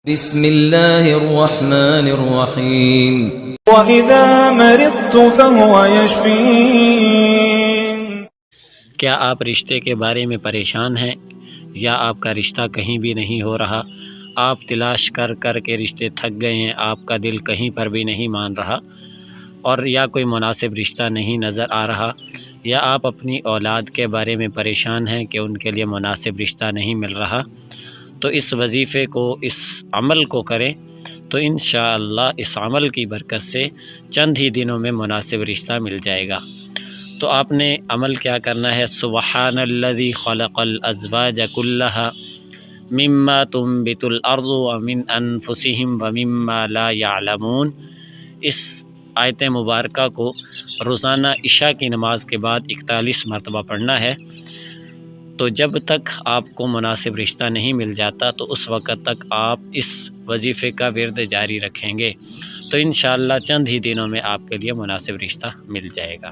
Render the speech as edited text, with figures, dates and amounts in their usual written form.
بسم اللہ الرحمن الرحیم وَإِذَا مَرِضْتُ فَهُوَ يَشْفِينِ۔ کیا آپ رشتے کے بارے میں پریشان ہیں یا آپ کا رشتہ کہیں بھی نہیں ہو رہا؟ آپ تلاش کر کر کے رشتے تھک گئے ہیں، آپ کا دل کہیں پر بھی نہیں مان رہا، اور یا کوئی مناسب رشتہ نہیں نظر آ رہا، یا آپ اپنی اولاد کے بارے میں پریشان ہیں کہ ان کے لیے مناسب رشتہ نہیں مل رہا، تو اس وظیفے کو، اس عمل کو کریں تو انشاءاللہ اس عمل کی برکت سے چند ہی دنوں میں مناسب رشتہ مل جائے گا۔ تو آپ نے عمل کیا کرنا ہے؟ سبحان الذی خلق الازواج کلھا مما تنبت الارض ومن انفسہم ومما لا یعلمون، اس آیت مبارکہ کو روزانہ عشاء کی نماز کے بعد 41 مرتبہ پڑھنا ہے۔ تو جب تک آپ کو مناسب رشتہ نہیں مل جاتا تو اس وقت تک آپ اس وظیفے کا ورد جاری رکھیں گے، تو انشاءاللہ چند ہی دنوں میں آپ کے لیے مناسب رشتہ مل جائے گا۔